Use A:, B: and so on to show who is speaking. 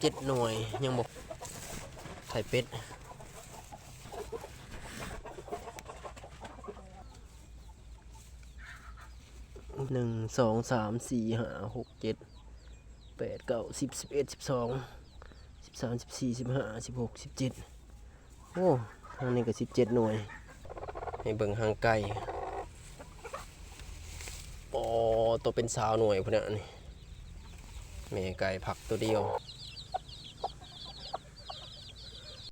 A: 17หน่วยยังบอกไข่เป็ด1 2 3 4 5 6 7 8 9 10 11 12 13 14 15 16 17โอ้ทางนี้ก็17หน่วยให้เบิ่งหางไก่โอ้ตัวเป็น20หน่วยพุ่นน่ะนี่แม่ไก่ผักตัวเดียว